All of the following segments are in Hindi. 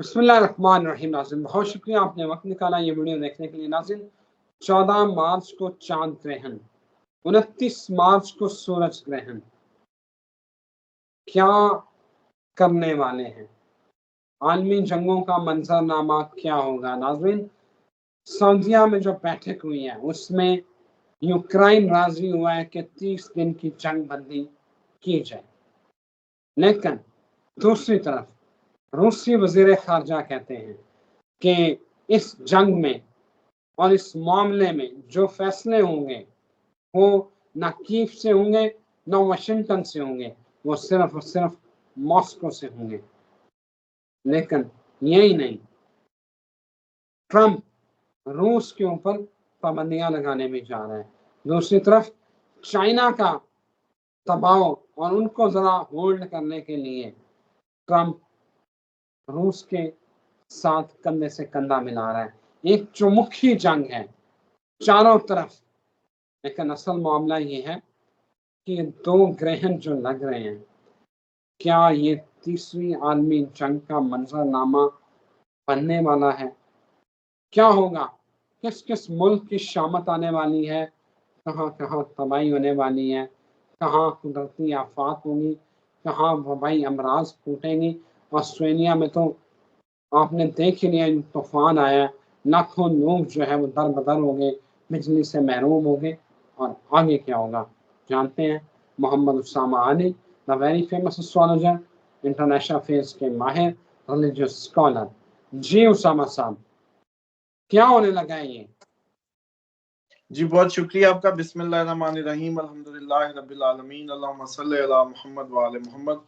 बिस्मिल्लाहिर्रहमानिर्रहीम। नाज़रीन, बहुत शुक्रिया आपने वक्त निकाला ये वीडियो देखने के लिए। नाज़रीन, 14 मार्च को चांद ग्रहण, 29 मार्च को सूरज ग्रहण, क्या करने वाले हैं? आलमी जंगों का मंजरनामा क्या होगा? नाज़रीन, सऊदीया में जो बैठक हुई है उसमें यूक्रेन राजी हुआ है कि 30 दिन की जंग बंदी की जाए, लेकिन दूसरी तरफ रूसी वजीर खारजा कहते हैं कि इस जंग में और इस मामले में जो फैसले होंगे वो ना कीव से होंगे ना वाशिंगटन से होंगे, वो सिर्फ और सिर्फ मॉस्को से होंगे। लेकिन यही नहीं, ट्रंप रूस के ऊपर पाबंदियां लगाने में जा रहा है। दूसरी तरफ चाइना का दबाव और उनको जरा होल्ड करने के लिए ट्रंप रूस के साथ कंधे से कंधा मिला रहा है। एक चौमुखी जंग है चारों तरफ, लेकिन असल मामला ये है कि दो ग्रहण जो लग रहे हैं, क्या ये तीसरी आलमी जंग का मंजरनामा बनने वाला है? क्या होगा? किस किस मुल्क की शामत आने वाली है? कहाँ कहाँ तबाही होने वाली है? कहाँ कुदरती आफात होंगी? कहाँ वबाई अमराज फूटेंगी? ऑस्ट्रेलिया में तो आपने देख ही लिया, तूफान आया, लाखों लोग जो है वो दर बदर हो गए, बिजली से महरूम हो गए। और आगे क्या होगा जानते हैं। Mohammad Usama Ali, the very famous astrologer, international affairs के माहिर, रिलीजियस स्कॉलर। जी उसामा साहब, क्या होने लगा है ये? जी बहुत शुक्रिया आपका। बिस्मिल्लाहिर्रहमानिर्रहीम, अल्हम्दुलिल्लाहि रब्बिल आलमीन, अल्लाहुम्मा सल्ली अला मुहम्मद व आले मुहम्मद।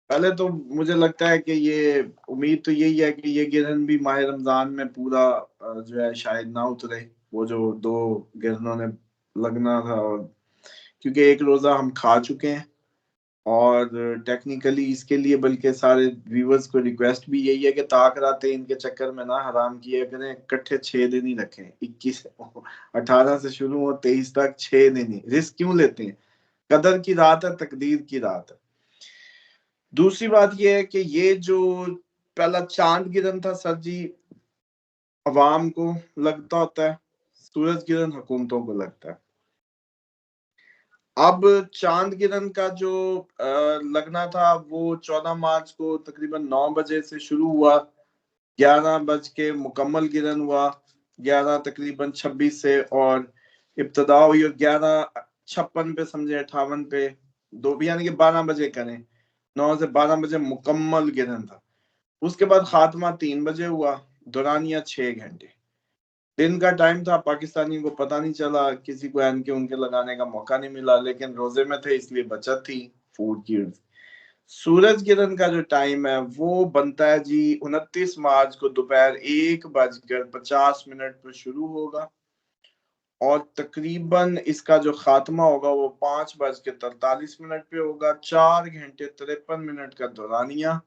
पहले तो मुझे लगता है कि ये उम्मीद तो यही है कि ये गिरहन भी माह रमजान में पूरा जो है शायद ना उतरे, वो जो 2 गिरहनों ने लगना था। और क्योंकि एक रोजा हम खा चुके हैं और टेक्निकली इसके लिए बल्कि सारे व्यूवर्स को रिक्वेस्ट भी यही है कि ताकराते इनके चक्कर में ना हराम किए करें, इकट्ठे 6 दिन ही रखें। 18 से शुरू हो 23 तक 6 दिन ही रिस्क क्यों लेते हैं? कदर की रात है, तकदीर की रात है। दूसरी बात यह है कि ये जो पहला चांद गिरन था सर जी, अवाम को लगता होता है, सूरज गिरन हुकूमतों को लगता है। अब चांद गिरन का जो लगना था वो 14 मार्च को तकरीबन 9 बजे से शुरू हुआ, 11 बज के मुकम्मल गिरन हुआ 11 तकरीबन 26 से, और इब्तदा हुई और 11:56 पे समझे 58 पे दो भी, यानी कि 12 बजे करें, 9 से 12 बजे मुकम्मल गिरन था। उसके बाद खात्मा 3 बजे हुआ, दौरानिया 6 घंटे। दिन का टाइम था, पाकिस्तानियों को पता नहीं चला, किसी को एनके उनके लगाने का मौका नहीं मिला, लेकिन रोजे में थे इसलिए बचत थी फूड की। सूरज गिरन का जो टाइम है वो बनता है जी 29 मार्च को दोपहर 1:50 पर शुरू होगा और तकरीबन इसका जो खात्मा होगा वो 5:43 पे होगा। 4 घंटे 53 मिनट का दौरानिया।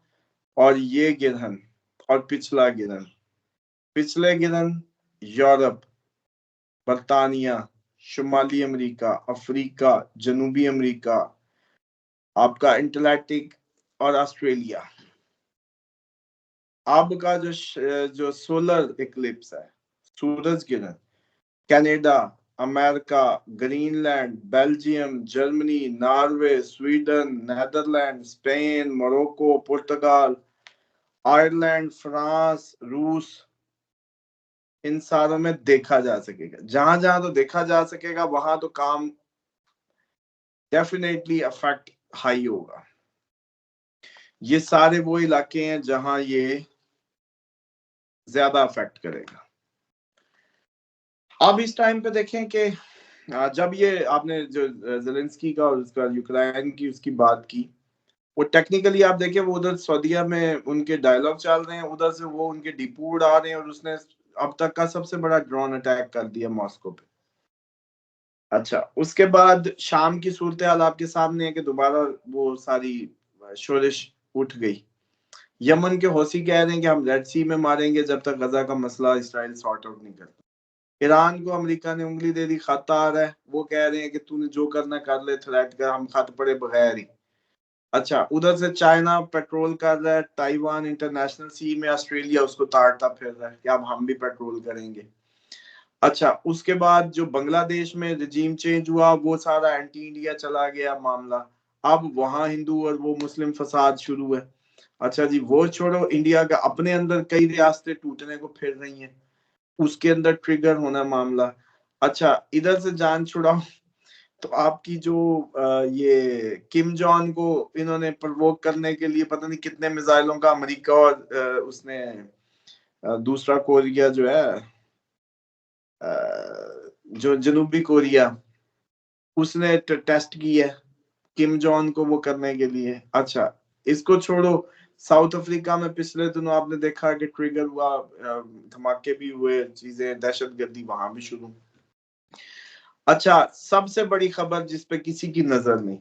और ये गिरहन और पिछले गिरहन यूरोप, बर्तानिया, शुमाली अमेरिका, अफ्रीका, जनूबी अमेरिका, आपका अटलांटिक और ऑस्ट्रेलिया। अब का जो सोलर इक्लिप्स है, सूरज गिरहन, Canada, America, Greenland, Belgium, Germany, Norway, Sweden, Netherland, Spain, Morocco, पुर्तगाल, आयरलैंड, फ्रांस, रूस, इन सारों में देखा जा सकेगा। जहां जहां तो देखा जा सकेगा वहां तो काम डेफिनेटली अफेक्ट हाई होगा। ये सारे वो इलाके हैं जहां ये ज्यादा अफेक्ट करेगा। अब इस टाइम पे देखें कि जब ये आपने जो ज़ेलेंस्की का और उसका यूक्रेन की उसकी बात की, वो टेक्निकली आप देखें वो उधर सऊदीया में उनके डायलॉग चल रहे हैं, उधर से वो उनके डिपो उड़ा रहे हैं और उसने अब तक का सबसे बड़ा ड्रोन अटैक कर दिया मॉस्को पे। अच्छा, उसके बाद शाम की सूरत हाल आपके सामने है कि दोबारा वो सारी शोरिश उठ गई। यमन के हौसी कह रहे हैं कि हम रेड सी में मारेंगे जब तक गजा का मसला इसराइल सॉर्ट आउट नहीं करता। ईरान को अमेरिका ने उंगली दे दी, खत आ रहा है, वो कह रहे हैं कि तूने जो करना कर ले, थ्रेट कर, हम खत पड़े बगैर ही। अच्छा, उधर से चाइना पेट्रोल कर रहा है, ताइवान इंटरनेशनल सी में ऑस्ट्रेलिया उसको ताड़ता फिर रहा है कि अब हम भी पेट्रोल करेंगे। अच्छा, उसके बाद जो बांग्लादेश में रिजीम चेंज हुआ, वो सारा एंटी इंडिया चला गया मामला। अब वहां हिंदू और वो मुस्लिम फसाद शुरू है। अच्छा जी, वो छोड़ो, इंडिया का अपने अंदर कई रियासतें टूटने को फिर रही हैं, उसके अंदर ट्रिगर होना मामला। अच्छा, इधर से जान छुड़ाओ तो आपकी जो ये किम जॉन को इन्होंने प्रवोक करने के लिए पता नहीं कितने मिसाइलों का अमेरिका और उसने दूसरा कोरिया जो है जो जनूबी कोरिया, उसने टेस्ट की है किम जॉन को वो करने के लिए। अच्छा, इसको छोड़ो, साउथ अफ्रीका में पिछले दिनों आपने देखा कि ट्रिगर हुआ, धमाके भी हुए, चीजें दहशतगर्दी वहां भी शुरू। अच्छा, सबसे बड़ी खबर जिसपे किसी की नजर नहीं,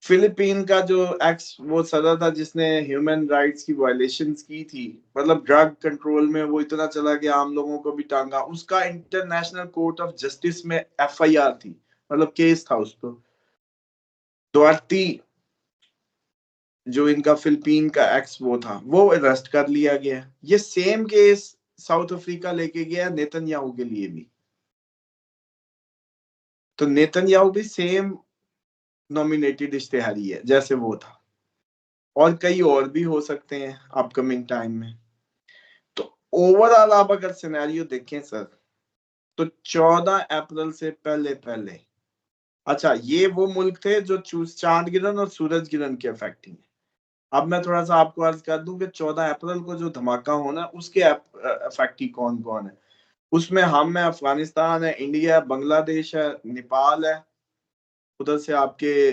फिलीपीन का जो एक्स वो सदर था जिसने ह्यूमन राइट्स की वायलेशंस की थी, मतलब ड्रग कंट्रोल में वो इतना चला गया, आम लोगों को भी टांगा, उसका इंटरनेशनल कोर्ट ऑफ जस्टिस में एफआईआर थी, मतलब केस था उस पर। दुआर्ती जो इनका फिलीपीन का एक्स वो था, वो अरेस्ट कर लिया गया। ये सेम केस साउथ अफ्रीका लेके गया नेतन्याहू के लिए भी, तो नेतन्याहू भी सेम नॉमिनेटेड इश्तेहारी है जैसे वो था, और कई और भी हो सकते हैं अपकमिंग टाइम में। तो ओवरऑल आप अगर सिनेरियो देखें सर, तो 14 अप्रैल से पहले पहले, अच्छा ये वो मुल्क थे जो चांद गिरन और सूरज गिरन के अफेक्टिंग है। अब मैं थोड़ा सा आपको अर्ज कर दूं कि 14 अप्रैल को जो धमाका होना उसके अफेक्टी कौन कौन है। उसमें हम है, अफगानिस्तान है, इंडिया है, बांग्लादेश है, नेपाल है, उधर से आपके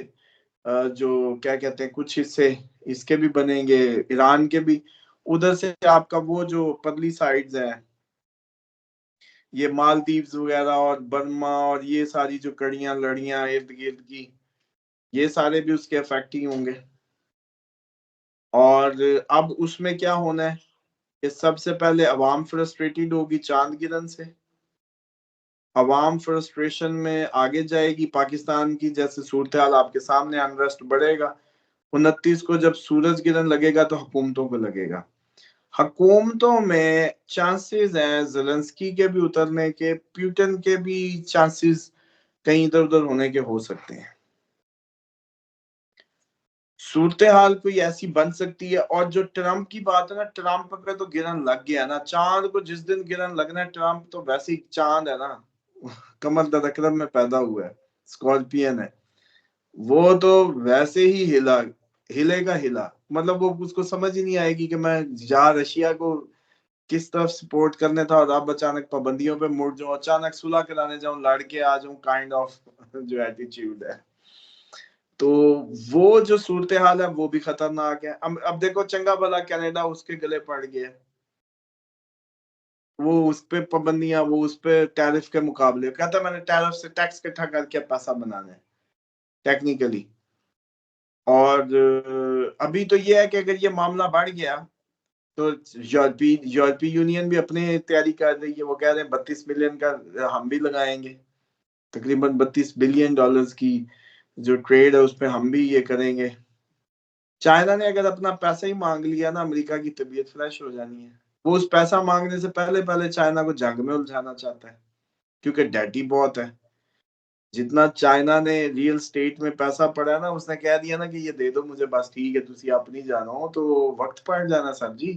जो क्या कहते हैं कुछ हिस्से इसके भी बनेंगे, ईरान के भी, उधर से आपका वो जो पतली साइड्स है, ये मालदीव्स वगैरह और बर्मा और ये सारी जो कड़ियां लड़ियां इर्द गिर्द की, ये सारे भी उसके अफेक्ट ही होंगे। और अब उसमें क्या होना है कि सबसे पहले अवाम फ्रस्ट्रेटेड होगी चांद गिरन से, अवाम फ्रस्ट्रेशन में आगे जाएगी, पाकिस्तान की जैसे सूरत हाल आपके सामने, अनरेस्ट बढ़ेगा। 29 को जब सूरज गिरन लगेगा तो हुकूमतों को लगेगा, हुकूमतों में चांसेस हैं ज़ेलेंस्की के भी उतरने के, प्यूटन के भी चांसेस कहीं इधर उधर होने के हो सकते हैं। सूरत हाल कोई ऐसी बन सकती है। और जो ट्रम्प की बात है ना, ट्रम्प पे तो गिरन लग गया ना, चांद को जिस दिन गिरन लगना है, ट्रम्प तो वैसे ही चांद है ना, कमर दरकरम में पैदा हुआ है, स्कॉर्पियन है, वो तो वैसे ही हिलेगा हिला, मतलब वो उसको समझ ही नहीं आएगी कि मैं जा रशिया को किस तरफ सपोर्ट करने था और अब अचानक पाबंदियों पे मुड़ जाऊं, अचानक सुलह कराने जाऊं, लड़के आ जाऊं, काइंड ऑफ जो एटीट्यूड है। तो वो जो सूरत हाल है वो भी खतरनाक है। अब देखो चंगा भला कनाडा उसके गले पड़ गया, वो उस पे पाबंदियां, वो उस पे टैरिफ के मुकाबले कहता मैंने टैरिफ से टैक्स इकट्ठा करके पैसा बनाना है टेक्निकली। और अभी तो ये है कि अगर ये मामला बढ़ गया तो यूरोपीय यूनियन भी अपने तैयारी कर रही है, वो कह रहे हैं 32 मिलियन का हम भी लगाएंगे, तकरीबन 32 बिलियन डॉलर्स की जो ट्रेड है उस पर हम भी ये करेंगे। चाइना ने अगर अपना पैसा ही मांग लिया ना, अमेरिका की तबीयत फ्लैश हो जानी है। वो उस पैसा मांगने से पहले पहले चाइना को जंग में उलझाना चाहता है, क्योंकि डेटी बहुत है। जितना चाइना ने रियल स्टेट में पैसा पड़ा है ना, उसने कह दिया ना कि ये दे दो मुझे बस, ठीक है तुसी अपनी जानो, तो वक्त पड़ जाना सर जी।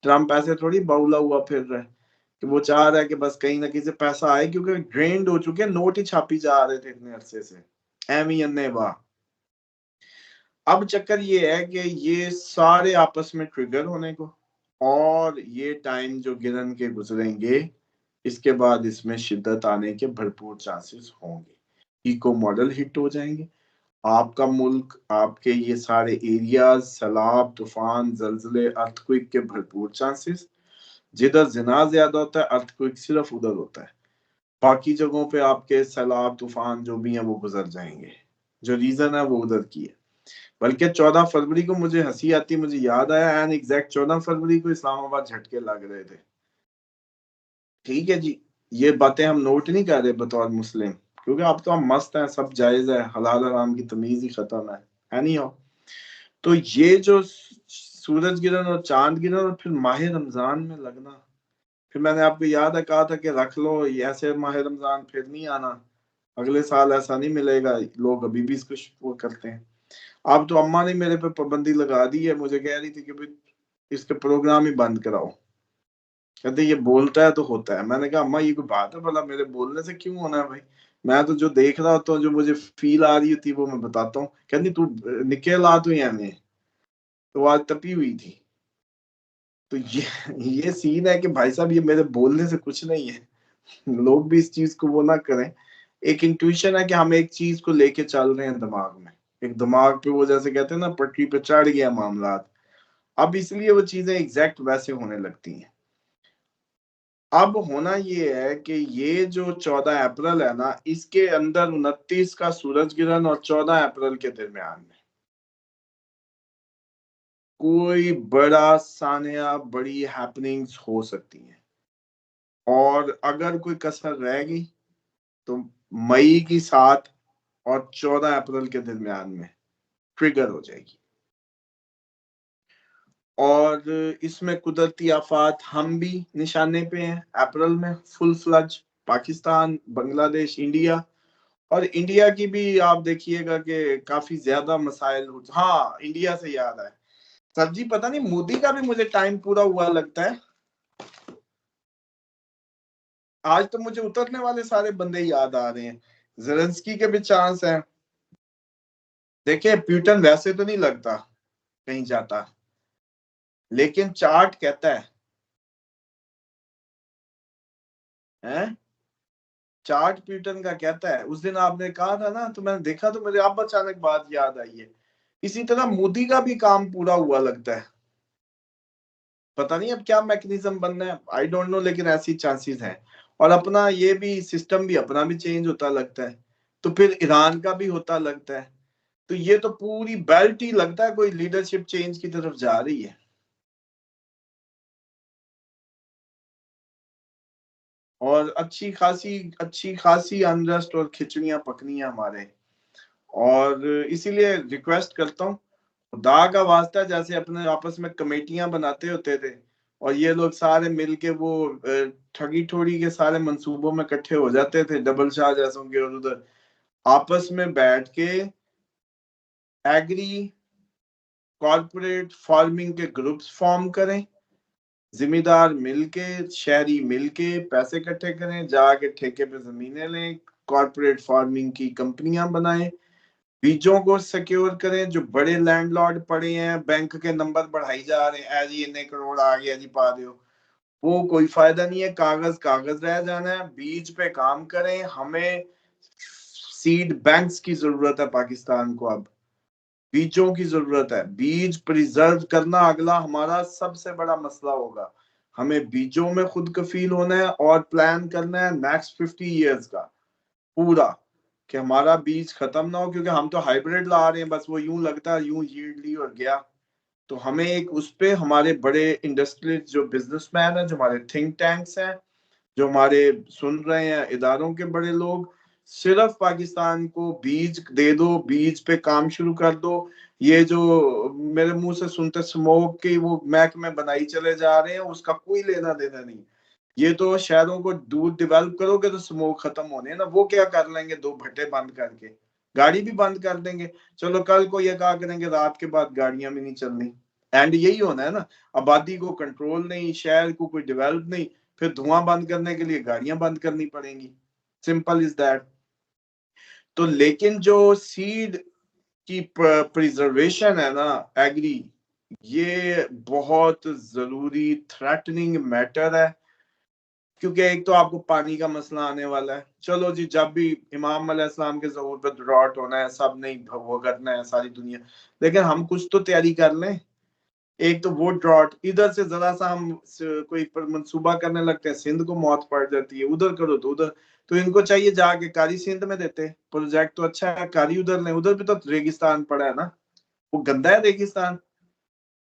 ट्रम्प ऐसे थोड़ी बाउला हुआ फिर रहा है कि वो चाह रहा है कि बस कहीं ना कहीं से पैसा आए, क्योंकि ड्रेन्ड हो चुके हैं, नोट ही छापी जा रहे थे इतने अरसे से, एम ही अन्ने वाह। अब चक्कर ये है कि ये सारे आपस में ट्रिगर होने को, और ये टाइम जो गिरन के गुजरेंगे, इसके बाद इसमें शिद्दत आने के भरपूर चांसेस होंगे, इको मॉडल हिट हो जाएंगे, आपका मुल्क, आपके ये सारे एरियाज, सैलाब, तूफान, जलजले, अर्थक्वेक के भरपूर चांसेस। जिधर जिना ज्यादा होता है अर्थक्वेक सिर्फ उधर होता है, बाकी जगहों पे आपके सैलाब तूफान जो भी है वो गुजर जाएंगे, जो रीजन है वो उधर की है। बल्कि 14 फरवरी को मुझे हंसी आती, मुझे याद आया एंड एग्जैक्ट 14 फरवरी को इस्लामाबाद झटके लग रहे थे। ठीक है जी, ये बातें हम नोट नहीं कर रहे बतौर मुस्लिम, क्योंकि अब तो हम मस्त हैं, सब जायज है, हलाल हराम की तमीज ही खत्म है नहीं हो। तो ये जो सूरज गिरहन और चांद गिरहन और फिर माह रमजान में लगना, फिर मैंने आपको याद है कहा था कि रख लो, ये ऐसे माह रमजान फिर नहीं आना, अगले साल ऐसा नहीं मिलेगा। लोग अभी भी इसको वो करते हैं। अब तो अम्मा ने मेरे पे पाबंदी लगा दी है, मुझे कह रही थी कि भाई इसके प्रोग्राम ही बंद कराओ, कहते ये बोलता है तो होता है। मैंने कहा अम्मा ये कोई बात है भला, मेरे बोलने से क्यों होना है भाई, मैं तो जो देख रहा होता हूँ, जो मुझे फील आ रही होती है वो मैं बताता हूँ। कहती तू निकल आ तू यानी, तो आज तपी हुई थी। तो ये सीन है कि भाई साहब ये मेरे बोलने से कुछ नहीं है, लोग भी इस चीज को वो ना करें। एक इंट्यूशन है कि हम एक चीज को लेके चल रहे हैं दिमाग में, एक दिमाग पे वो जैसे कहते हैं ना पटरी पे चढ़ गया मामला, अब इसलिए वो चीजें एग्जैक्ट वैसे होने लगती हैं। अब होना ये है कि ये जो 14 अप्रैल है ना, इसके अंदर 29 का सूरज ग्रहण और 14 अप्रैल के दरमियान में कोई बड़ा सानिया बड़ी हैपनिंग्स हो सकती हैं। और अगर कोई कसर रह गई तो मई की 7 और 14 अप्रैल के दरमियान में ट्रिगर हो जाएगी। और इसमें कुदरती आफात हम भी निशाने पे हैं अप्रैल में, फुल फ्लज पाकिस्तान, बांग्लादेश, इंडिया। और इंडिया की भी आप देखिएगा कि काफी ज्यादा मसाइल हाँ, इंडिया से याद है सर जी, पता नहीं मोदी का भी मुझे टाइम पूरा हुआ लगता है। आज तो मुझे उतरने वाले सारे बंदे याद आ रहे हैं। जेलेंस्की के भी चांस हैं। देखिए प्यूटन वैसे तो नहीं लगता कहीं जाता, लेकिन चार्ट कहता है चार्ट प्यूटन का कहता है। उस दिन आपने कहा था ना, तो मैंने देखा तो मेरे अब अचानक बात याद आई है। इसी तरह मोदी का भी काम पूरा हुआ लगता है। पता नहीं अब क्या मैकेनिज्म बनना है, आई डोंट नो, लेकिन ऐसी चांसेस हैं। और अपना ये भी सिस्टम भी अपना भी चेंज होता लगता है, तो फिर ईरान का भी होता लगता है। तो ये तो पूरी बेल्ट ही लगता है कोई लीडरशिप चेंज की तरफ जा रही है। और अच्छी खासी अनरेस्ट और खिचड़ियां पकनी है हमारे। और इसीलिए रिक्वेस्ट करता हूँ, खुदा का वास्ता, जैसे अपने आपस में कमेटियां बनाते होते थे और ये लोग सारे मिलके वो ठगी ठोड़ी के सारे मंसूबों में इकट्ठे हो जाते थे, डबल शाह जैसों के, और उधर आपस में बैठ के एग्री कॉर्पोरेट फार्मिंग के ग्रुप्स फॉर्म करें, जिम्मेदार मिलके, शहरी मिलके पैसे इकट्ठे करें, जाके ठेके पे जमीनें लें, कॉर्पोरेट फार्मिंग की कंपनियां बनाएं, बीजों को सिक्योर करें। जो बड़े लैंडलॉर्ड पड़े हैं, बैंक के नंबर बढ़ाई जा रहे हैं, जी इतने करोड़ आ गया जी पा दो, वो कोई फायदा नहीं है, कागज कागज रह जाना है। बीज पे काम करें। हमें सीड बैंक्स की जरूरत है पाकिस्तान को, अब बीजों की जरूरत है। बीज प्रिजर्व करना अगला हमारा सबसे बड़ा मसला होगा। हमें बीजों में खुद कफील होना है और प्लान करना है नेक्स्ट 50 ईयर्स का पूरा, कि हमारा बीज खत्म ना हो, क्योंकि हम तो हाइब्रिड ला रहे हैं, बस वो यूं लगता है यूं यील्ड ली और गया। तो हमें एक उस पे हमारे बड़े इंडस्ट्रियल जो बिजनेसमैन है, जो हमारे थिंक टैंक्स हैं, जो हमारे सुन रहे हैं इदारों के बड़े लोग, सिर्फ पाकिस्तान को बीज दे दो, बीज पे काम शुरू कर दो। ये जो मेरे मुंह से सुनते स्मोक की वो महकमे बनाई चले जा रहे हैं, उसका कोई लेना देना नहीं। ये तो शहरों को दूर डेवलप करोगे तो स्मोक खत्म होने ना, वो क्या कर लेंगे, 2 भट्टे बंद करके गाड़ी भी बंद कर देंगे। चलो कल को ये कहा करेंगे रात के बाद गाड़ियां भी नहीं चलनी। एंड यही होना है ना, आबादी को कंट्रोल नहीं, शहर को कोई डेवलप नहीं, फिर धुआं बंद करने के लिए गाड़ियां बंद करनी पड़ेंगी। Simple is that. तो लेकिन जो सीड की प्रिजर्वेशन है ना, एग्री, ये बहुत जरूरी थ्रेटनिंग मैटर है। क्योंकि एक तो आपको पानी का मसला आने वाला है। चलो जी, जब भी इमाम अलैहिस्सलाम के ज़हूर पे ड्रॉट होना है, सब नहीं वो करना है सारी दुनिया, लेकिन हम कुछ तो तैयारी कर लें। एक तो वो ड्रॉट, इधर से जरा सा हम कोई पर मंसूबा करने लगते हैं, सिंध को मौत पड़ जाती है, उधर करो तो उधर। तो इनको चाहिए जाके कारी सिंध में देते, प्रोजेक्ट तो अच्छा है, कारी उधर लें, उधर भी तो रेगिस्तान पड़ा है ना, वो गंदा है रेगिस्तान।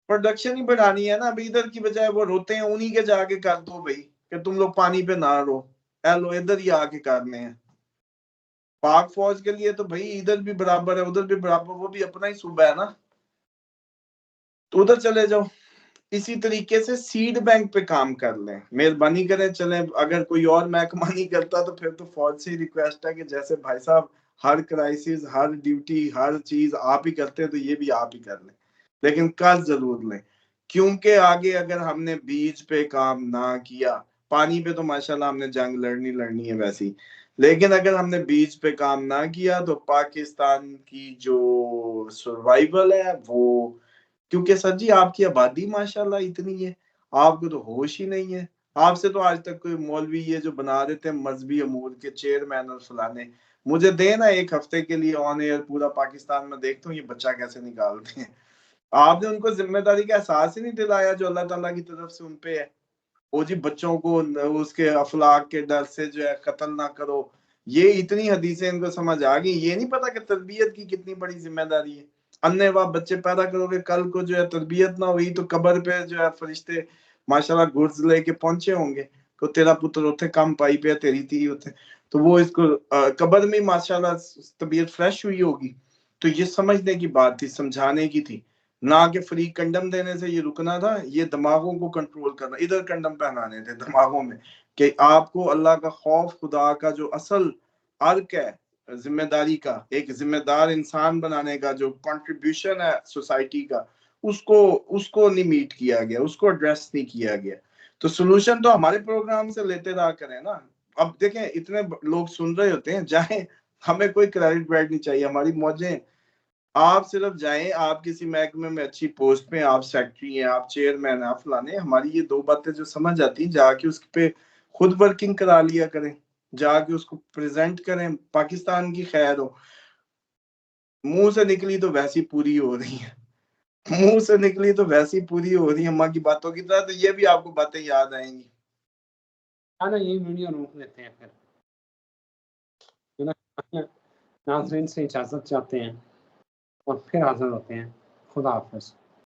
प्रोडक्शन ही बढ़ानी है ना, अभी इधर की बजाय वो रोते हैं, उन्हीं के जाके कर दो भाई, कि तुम लोग पानी पे ना रो, लो इधर ही आके करने हैं। पाक फौज के लिए तो भाई इधर भी बराबर है, उधर भी बराबर, वो भी अपना ही सूबा है ना। तो उधर चले जाओ। इसी तरीके से सीड बैंक पे काम कर लें, मेहरबानी करें। चलें, अगर कोई और महकमा नहीं करता तो फिर तो फौज से रिक्वेस्ट है कि जैसे भाई साहब हर क्राइसिस, हर ड्यूटी, हर चीज आप ही करते हैं, तो ये भी आप ही कर लें, लेकिन कर जरूर लें। क्योंकि आगे अगर हमने बीज पे काम ना किया, पानी पे तो माशाल्लाह हमने जंग लड़नी है वैसी, लेकिन अगर हमने बीज पे काम ना किया तो पाकिस्तान की जो सर्वाइवल है वो, क्योंकि सर जी आपकी आबादी माशाल्लाह इतनी है, आपको तो होश ही नहीं है। आपसे तो आज तक कोई मौलवी ये जो बना देते हैं मजहबी अमूर के चेयरमैन और फलाने, मुझे देना एक हफ्ते के लिए ऑन एयर पूरा पाकिस्तान में देखता हूँ ये बच्चा कैसे निकालते हैं। आपने उनको जिम्मेदारी का एहसास ही नहीं दिलाया जो अल्लाह ताला की तरफ से उन पे है। वो जी बच्चों को उसके अफलाक के डर से जो है कत्ल ना करो, ये इतनी हदीसें इनको समझ आ गई, ये नहीं पता कि तरबियत की कितनी बड़ी जिम्मेदारी है। अन्य वाह बच्चे पैदा करोगे, कल को जो है तरबियत ना हुई तो कब्र पे जो है फरिश्ते माशाल्लाह गुर्ज लेके पहुंचे होंगे को तेरा पुत्र उथे कम पाई पे तेरी थी उथे, तो वो इसको कब्र में माशाल्लाह तबीयत फ्रेश हुई होगी। तो ये समझने की बात थी, समझाने की थी, ना कि फ्री कंडम देने से ये रुकना था, ये दिमागों को कंट्रोल करना, इधर कंडम पहनाने थे दिमागों में कि आपको अल्लाह का खौफ, खुदा का जो असल अर्क है जिम्मेदारी का, एक जिम्मेदार इंसान बनाने का जो कंट्रीब्यूशन है सोसाइटी का, उसको उसको नहीं मीट किया गया, उसको एड्रेस नहीं किया गया। तो सोल्यूशन तो हमारे प्रोग्राम से लेते रहा करें ना। अब देखें इतने लोग सुन रहे होते हैं, जाए, हमें कोई क्रेडिट वेडिट नहीं चाहिए, हमारी मौजें, आप सिर्फ जाएं, आप किसी महकमे में अच्छी पोस्ट पे, आप सेक्रेटरी हैं, आप चेयरमैन हैं, आप फलाने, हमारी ये दो बातें जो समझ आती हैं जाके उस पे खुद वर्किंग करा लिया करें, जाके उसको प्रेजेंट करें, पाकिस्तान की खैर हो। मुंह से निकली तो वैसी पूरी हो रही है, मुंह से निकली तो वैसी पूरी हो रही है अम्मा की बातों की तरह, तो ये भी आपको बातें याद आएंगी। ना यही वीडियो रोक लेते हैं फिर, नाज़रीन से इजाजत चाहते हैं और फिर हाजिर होते हैं। खुदा हाफिज।